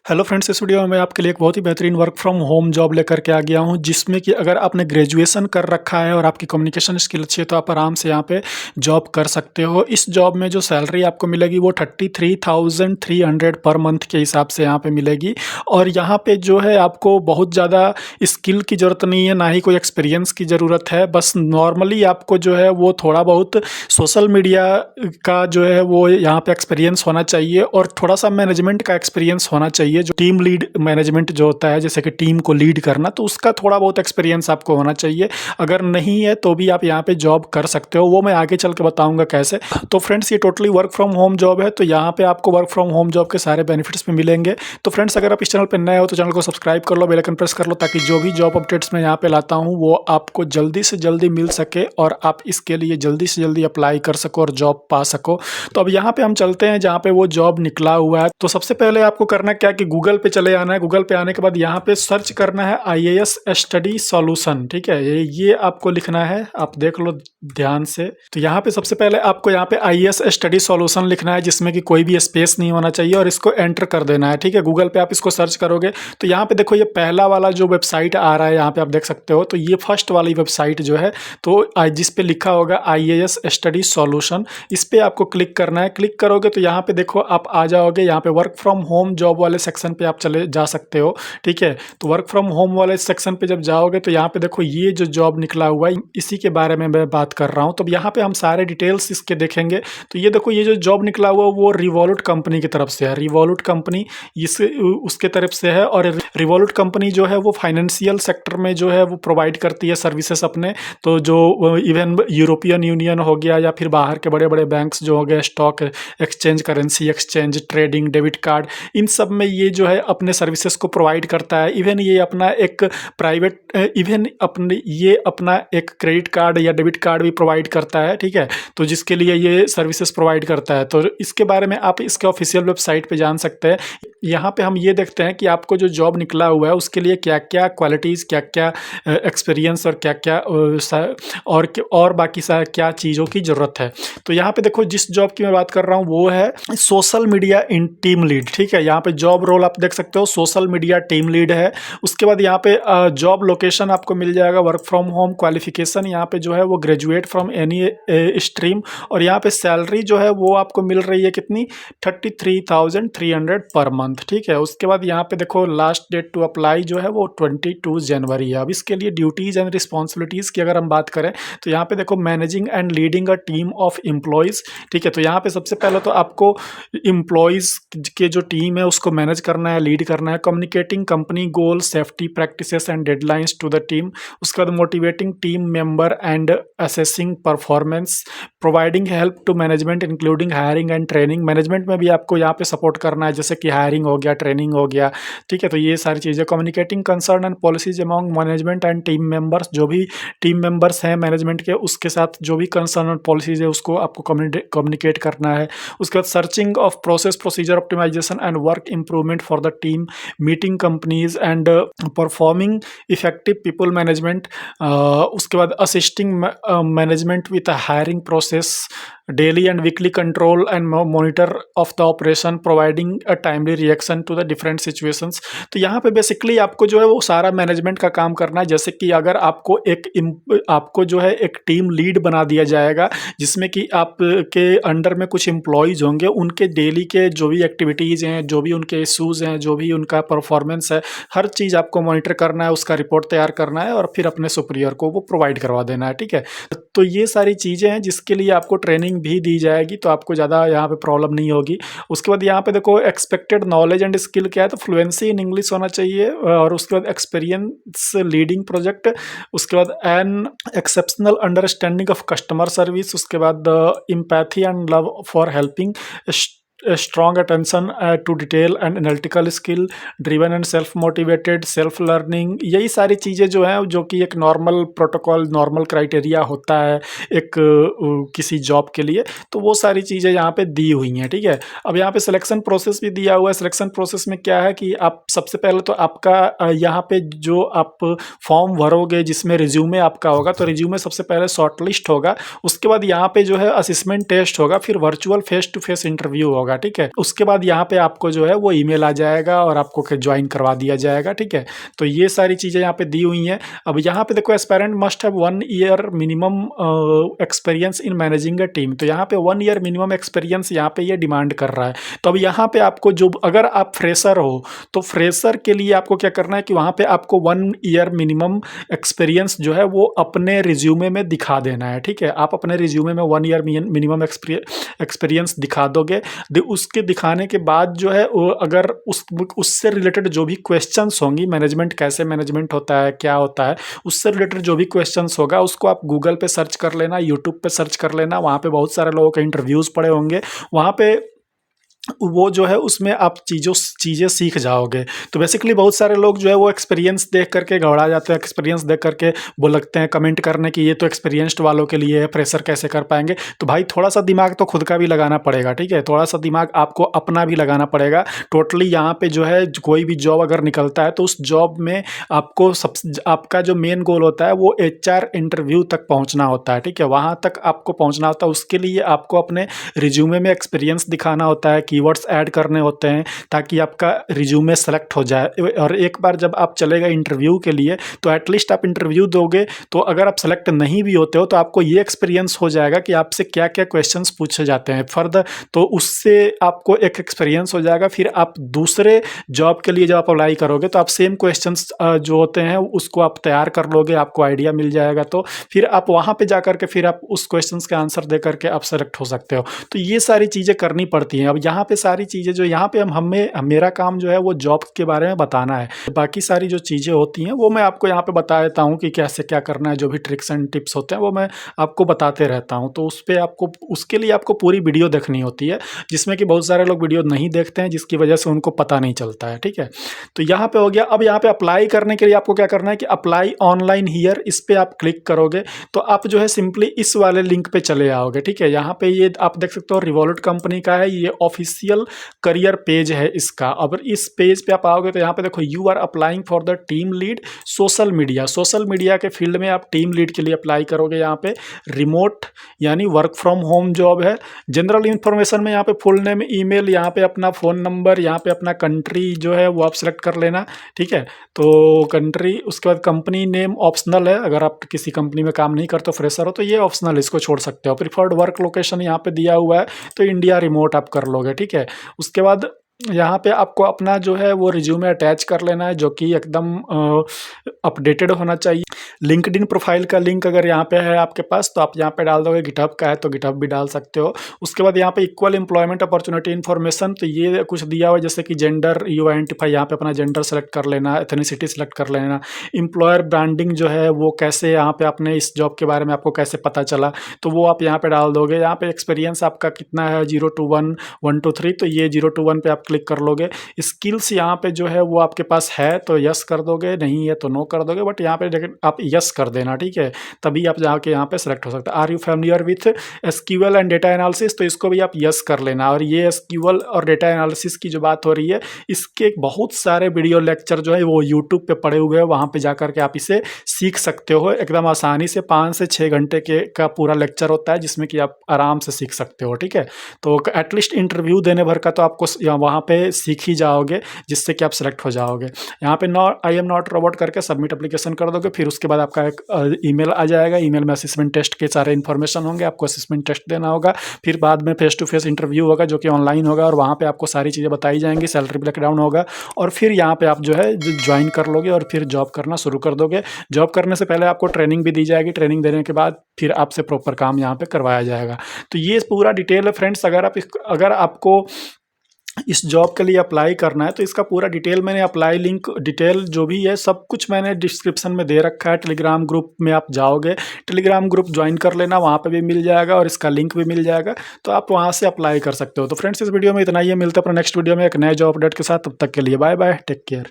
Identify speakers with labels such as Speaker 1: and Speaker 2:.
Speaker 1: Hello friends, इस video में मैं आपके लिए एक बहुत ही बेहतरीन वर्क फ्रॉम होम जॉब लेकर के आ गया हूं, जिसमें कि अगर आपने ग्रेजुएशन कर रखा है और आपकी कम्युनिकेशन स्किल अच्छी है तो आप आराम से यहां पे जॉब कर सकते हो। इस जॉब में जो सैलरी आपको मिलेगी वो 33,300 पर मंथ के हिसाब से यहां पे मिलेगी। और यहां पे जो है आपको बहुत ज़्यादा स्किल की ज़रूरत नहीं है, ना ही कोई एक्सपीरियंस की ज़रूरत है। बस नॉर्मली आपको जो है वो थोड़ा बहुत सोशल मीडिया का जो है वो यहाँ पे एक्सपीरियंस होना चाहिए और थोड़ा सा मैनेजमेंट का एक्सपीरियंस होना चाहिए। जो टीम लीड मैनेजमेंट जो होता है, जैसे कि टीम को लीड करना, तो उसका थोड़ा बहुत एक्सपीरियंस आपको होना चाहिए। अगर नहीं है तो भी आप यहाँ पे जॉब कर सकते हो, वो मैं आगे चल के बताऊंगा कैसे। तो फ्रेंड्स, ये totally work from home job है, तो यहाँ पे आपको वर्क फ्रॉम होम जॉब के सारे बेनिफिट्स भी मिलेंगे। तो फ्रेंड्स, अगर आप इस चैनल पर नए हो तो चैनल को सब्सक्राइब कर लो, बेल आइकन प्रेस कर लो, ताकि जो भी जॉब अपडेट्स मैं यहाँ पे लाता हूँ वो आपको जल्दी से जल्दी मिल सके और आप इसके लिए जल्दी से जल्दी अप्लाई कर सको और जॉब पा सको। तो अब यहाँ पे हम चलते हैं जहाँ पे वो जॉब निकला हुआ है। तो सबसे पहले आपको करना क्या कि गूगल पे चले आना है। गूगल पे आने के बाद यहाँ पे सर्च करना है IAS स्टडी सॉल्यूशन। ठीक है, ये आपको लिखना है, आप देख लो ध्यान से। तो यहाँ पे सबसे पहले आपको यहाँ पे IAS स्टडी सॉल्यूशन लिखना है, जिसमें कि कोई भी स्पेस नहीं होना चाहिए, और इसको एंटर कर देना है। ठीक है, गूगल पे आप इसको सर्च करोगे तो यहाँ पे देखो ये पहला वाला जो वेबसाइट आ रहा है, यहाँ पे आप देख सकते हो। तो ये फर्स्ट वाली वेबसाइट जो है, तो जिस पे लिखा होगा IAS स्टडी सॉल्यूशन, इस पे आपको क्लिक करना है। क्लिक करोगे तो यहाँ पे देखो आप आ जाओगे, यहाँ पे वर्क फ्रॉम होम जॉब वाले सेक्शन पे आप चले जा सकते हो। ठीक है, तो वर्क फ्रॉम होम वाले सेक्शन पे जब जाओगे तो यहाँ पे देखो ये जो जॉब निकला हुआ है, इसी के बारे में मैं बात कर रहा हूँ। तो यहाँ पे हम सारे डिटेल्स इसके देखेंगे। तो ये देखो, ये जो जॉब निकला हुआ वो रिवॉल्यूट कंपनी की तरफ से है। रिवॉल्यूट कंपनी इस उसके तरफ से है, और रिवॉल्यूट कंपनी जो है वो फाइनेंशियल सेक्टर में जो है वो प्रोवाइड करती है सर्विसेज अपने। तो जो इवन यूरोपियन यूनियन हो गया या फिर बाहर के बड़े बड़े बैंक्स जो हो गए, stock exchange, currency exchange, trading, debit card, इन सब में ये जो है अपने सर्विसेज को प्रोवाइड करता है। इवन ये अपना एक प्राइवेट ये अपना एक क्रेडिट कार्ड या डेबिट कार्ड भी प्रोवाइड करता है। ठीक है, तो जिसके लिए ये सर्विसेज प्रोवाइड करता है, तो इसके बारे में आप इसके ऑफिशियल वेबसाइट पे जान सकते हैं। यहाँ पे हम ये देखते हैं कि आपको जो जॉब निकला हुआ है उसके लिए क्या क्या क्वालिटीज़, क्या क्या एक्सपीरियंस और क्या क्या और बाकी क्या चीज़ों की ज़रूरत है। तो यहाँ पे देखो, जिस जॉब की मैं बात कर रहा हूँ वो है सोशल मीडिया इन टीम लीड। ठीक है, यहाँ पे जॉब रोल आप देख सकते हो, सोशल मीडिया टीम लीड है। उसके बाद यहाँ पे जॉब लोकेशन आपको मिल जाएगा, वर्क फ्रॉम होम, क्वालिफिकेशन यहाँ पे जो है वो ग्रेजुएट फ्रॉम एनी स्ट्रीम, और यहाँ पे सैलरी जो है वो आपको मिल रही है कितनी, 33,300 पर मंथ। ठीक है, उसके बाद यहाँ पे देखो लास्ट डेट टू अप्लाई जो है वो 22 जनवरी है। अब इसके लिए ड्यूटीज़ एंड रिस्पॉन्सिबिलिटीज़ की अगर हम बात करें तो यहाँ पे देखो managing and leading a team of employees. ठीक है, तो यहाँ पे सबसे पहले तो आपको एम्प्लॉयज़ के जो टीम है उसको मैनेज करना है, लीड करना है। Communicating company goal, safety practices and deadlines to the team. उसके बाद motivating team member and assessing performance. Providing help to management including hiring and training. Management में भी आपको यहाँ पे सपोर्ट करना है, जैसे कि हायरिंग हो गया, ट्रेनिंग हो गया। ठीक है, तो ये सारी चीज़ें। Communicating concern and policies among management and team members. जो भी टीम मेंबर्स हैं मैनेजमेंट के, उसके साथ जो भी कंसर्न और पॉलिसीज है उसको आपको कम्युनिकेट करना है। उसके बाद searching of process, procedure optimization and work improvement for the team, meeting companies and performing effective people management. उसके बाद assisting management with hiring process, daily and weekly control and monitor of the operation, providing a timely reaction to the different situations. तो यहाँ पे basically आपको जो है वो सारा मैनेजमेंट का काम करना है। जैसे कि अगर आपको जो है एक टीम लीड बना दिया जाएगा, जिसमें कि आपके अंडर में कुछ एम्प्लॉयज़ होंगे, उनके डेली के जो भी एक्टिविटीज़ हैं, जो भी उनके इशूज़ हैं, जो भी उनका परफॉर्मेंस है, हर चीज़ आपको मॉनिटर करना है, उसका रिपोर्ट तैयार करना है और फिर अपने सुपीरियर को वो प्रोवाइड करवा देना है। ठीक है, तो ये सारी चीज़ें हैं जिसके लिए आपको ट्रेनिंग भी दी जाएगी, तो आपको ज़्यादा यहाँ पे प्रॉब्लम नहीं होगी। उसके बाद यहाँ पे देखो एक्सपेक्टेड नॉलेज एंड स्किल क्या है, तो फ्लुएंसी इन इंग्लिश होना चाहिए, और उसके बाद एक्सपीरियंस लीडिंग प्रोजेक्ट। उसके बाद an exceptional understanding of customer service. उसके बाद empathy and love for helping, strong attention to detail and analytical skill, driven and self motivated, self learning. यही सारी चीज़ें जो हैं, जो कि एक नॉर्मल प्रोटोकॉल, नॉर्मल क्राइटेरिया होता है एक किसी जॉब के लिए, तो वो सारी चीज़ें यहाँ पे दी हुई हैं। ठीक है, अब यहाँ पे सिलेक्शन प्रोसेस भी दिया हुआ है। सिलेक्शन प्रोसेस में क्या है कि आप सबसे पहले तो आपका यहाँ पे जो आप फॉर्म भरोगे जिसमें रिज्यूमे आपका होगा, तो रिज्यूमे सबसे पहले शॉर्टलिस्ट होगा। उसके बाद यहाँ पे जो है असेसमेंट टेस्ट होगा, फिर virtual face to face interview होगा। होगा, ठीक है। उसके बाद यहाँ पे आपको जो है वो ईमेल आ जाएगा और आपको ज्वाइन करवा दिया जाएगा, ठीक है। तो ये सारी चीज़ें यहाँ पे दी हुई हैं। अब यहाँ पे देखो aspirant must have 1 year minimum experience in managing a team. तो यहाँ पे 1 ईयर मिनिमम एक्सपीरियंस यहाँ पे ये डिमांड कर रहा है। तो अब यहाँ पे आपको जो, अगर आप फ्रेशर हो तो फ्रेशर के लिए आपको क्या करना है कि वहाँ पे आपको 1 ईयर मिनिमम एक्सपीरियंस जो है वो अपने रिज्यूमे में दिखा देना है, ठीक है। आप अपने रिज्यूमे में 1 ईयर मिनिमम एक्सपीरियंस दिखा दोगे। उसके दिखाने के बाद जो है वो, अगर उससे रिलेटेड जो भी क्वेश्चंस होंगी, मैनेजमेंट कैसे मैनेजमेंट होता है, क्या होता है, उससे रिलेटेड जो भी क्वेश्चंस होगा उसको आप गूगल पे सर्च कर लेना, यूट्यूब पे सर्च कर लेना। वहाँ पे बहुत सारे लोगों के इंटरव्यूज़ पड़े होंगे, वहाँ पे वो जो है उसमें आप चीज़ें सीख जाओगे। तो बेसिकली बहुत सारे लोग जो है वो एक्सपीरियंस देख करके घबरा जाते हैं, एक्सपीरियंस देख करके वो लगते हैं कमेंट करने कि ये तो एक्सपीरियंस्ड वालों के लिए है, फ्रेशर कैसे कर पाएंगे। तो भाई थोड़ा सा दिमाग तो खुद का भी लगाना पड़ेगा, ठीक है। थोड़ा सा दिमाग आपको अपना भी लगाना पड़ेगा। टोटली यहाँ पे जो है कोई भी जॉब अगर निकलता है तो उस जॉब में आपको आपका जो मेन गोल होता है वो HR इंटरव्यू तक पहुँचना होता है, ठीक है। वहाँ तक आपको पहुँचना होता है। उसके लिए आपको अपने रिज्यूमे में एक्सपीरियंस दिखाना होता है, कीवर्ड्स ऐड करने होते हैं ताकि आपका रिज्यूमे सेलेक्ट हो जाए। और एक बार जब आप चले गए इंटरव्यू के लिए तो एटलीस्ट आप इंटरव्यू दोगे, तो अगर आप सेलेक्ट नहीं भी होते हो तो आपको ये एक्सपीरियंस हो जाएगा कि आपसे क्या क्या क्वेश्चंस पूछे जाते हैं फर्दर। तो उससे आपको एक एक्सपीरियंस हो जाएगा। फिर आप दूसरे जॉब के लिए जब आप अप्लाई करोगे तो आप सेम क्वेश्चंस जो होते हैं उसको आप तैयार कर लोगे, आपको आइडिया मिल जाएगा। तो फिर आप वहाँ पे जा करके फिर आप उस क्वेश्चंस के आंसर दे करके आप सेलेक्ट हो सकते हो। तो ये सारी चीज़ें करनी पड़ती हैं। अब यहाँ पे सारी चीज़ें जो यहाँ पे मेरा काम जो है वो जॉब के बारे में बताना है। बाकी सारी जो चीज़ें होती हैं वो मैं आपको यहाँ पे बता देता हूँ कि कैसे क्या करना है। जो भी ट्रिक्स एंड टिप्स होते हैं वो मैं आपको बताते रहता हूँ। तो उस पर आपको, उसके लिए आपको पूरी वीडियो देखनी होती है, जिसमें कि बहुत सारे लोग वीडियो नहीं देखते हैं, जिसकी वजह से उनको पता नहीं चलता है, ठीक है। तो यहाँ पे हो गया। अब यहाँ पे अप्लाई करने के लिए आपको क्या करना है कि अप्लाई ऑनलाइन हियर, इस पर आप क्लिक करोगे तो आप जो है सिंपली इस वाले लिंक पे चले आओगे, ठीक है। यहाँ पे ये आप देख सकते हो रिवॉल्यूट कंपनी का है, ये ऑफिशियल करियर पेज है इसका। अब इस पेज पे आप आओगे तो यहाँ पे देखो you are applying for the team lead social media. Social media के फील्ड में आप टीम लीड के लिए अप्लाई करोगे। यहाँ पे रिमोट यानी वर्क फ्रॉम होम जॉब है। जनरल इन्फॉर्मेशन में यहाँ पे फुल नेम, ईमेल, यहाँ पे अपना फ़ोन नंबर, यहाँ पे अपना कंट्री जो है वो आप सेलेक्ट कर लेना, ठीक है। तो कंट्री, उसके बाद कंपनी नेम ऑप्शनल है, अगर आप किसी कंपनी में काम नहीं करते, फ्रेशर हो तो ये ऑप्शनल, इसको छोड़ सकते हो। प्रिफर्ड वर्क लोकेशन यहाँ पे दिया हुआ है तो इंडिया रिमोट आप कर लोगे, ठीक है। उसके बाद यहाँ पे आपको अपना जो है वो रिज्यूमे अटैच कर लेना है, जो कि एकदम अपडेटेड होना चाहिए। लिंक्डइन प्रोफाइल का लिंक अगर यहाँ पे है आपके पास तो आप यहाँ पे डाल दोगे। गिटहब का है तो गिटहब भी डाल सकते हो। उसके बाद यहाँ पे इक्वल एम्प्लॉयमेंट अपॉर्चुनिटी इन्फॉर्मेशन, तो ये कुछ दिया हुआ है जैसे कि जेंडर, यू आइडेंटिफाई, यहाँ पे अपना जेंडर सेलेक्ट कर लेना, एथनिसिटी सेलेक्ट कर लेना। एम्प्लॉयर ब्रांडिंग जो है वो कैसे, यहाँ पे आपने इस जॉब के बारे में आपको कैसे पता चला, तो वो आप यहाँ पे डाल दोगे। यहाँ पे एक्सपीरियंस आपका कितना है, 0 to 1, 1 to 3, तो ये 0 to 1 पे आप क्लिक कर लोगे। स्किल्स यहाँ पे जो है वो आपके पास है तो यस कर दोगे, नहीं है तो नो कर दोगे, बट यहाँ पे आप यस कर देना, ठीक है। तभी आप जाके यहाँ पे सेलेक्ट हो सकते हैं। Are you familiar with SQL and data analysis, तो इसको भी आप यस कर लेना। और ये एसक्यूएल और डेटा एनालिसिस की जो बात हो रही है, इसके बहुत सारे वीडियो लेक्चर जो है वो यूट्यूब पे पड़े हुए हैं, वहाँ पे जा करके आप इसे सीख सकते हो एकदम आसानी से। 5 से 6 घंटे का पूरा लेक्चर होता है जिसमें कि आप आराम से सीख सकते हो, ठीक है। तो एटलीस्ट इंटरव्यू देने भर का तो आपको वहाँ पे सीख ही जाओगे, जिससे कि आप सेलेक्ट हो जाओगे। यहाँ पे आई एम नॉट रोबोट करके सबमिट एप्लीकेशन कर दोगे। फिर उसके बाद आपका एक ईमेल आ जाएगा। ईमेल में असेसमेंट टेस्ट के सारे इन्फॉर्मेशन होंगे, आपको असेसमेंट टेस्ट देना होगा। फिर बाद में फेस टू फेस इंटरव्यू होगा जो कि ऑनलाइन होगा, और वहाँ पे आपको सारी चीज़ें बताई जाएंगी, सैलरी ब्रेकडाउन होगा, और फिर यहाँ पे आप जो है ज्वाइन कर लोगे और फिर जॉब करना शुरू कर दोगे। जॉब करने से पहले आपको ट्रेनिंग भी दी जाएगी। ट्रेनिंग देने के बाद फिर आपसे प्रॉपर काम यहाँ पे करवाया जाएगा। तो ये पूरा डिटेल है फ्रेंड्स। अगर आपको इस जॉब के लिए अप्लाई करना है तो इसका पूरा डिटेल मैंने, अप्लाई लिंक डिटेल जो भी है सब कुछ मैंने डिस्क्रिप्शन में दे रखा है। टेलीग्राम ग्रुप में आप जाओगे, टेलीग्राम ग्रुप ज्वाइन कर लेना, वहाँ पे भी मिल जाएगा और इसका लिंक भी मिल जाएगा, तो आप वहाँ से अप्लाई कर सकते हो। तो फ्रेंड्स इस वीडियो में इतना ही है। मिलते हैं अपने नेक्स्ट वीडियो में एक नए जॉब अपडेट के साथ। तब तक के लिए बाय बाय, टेक केयर।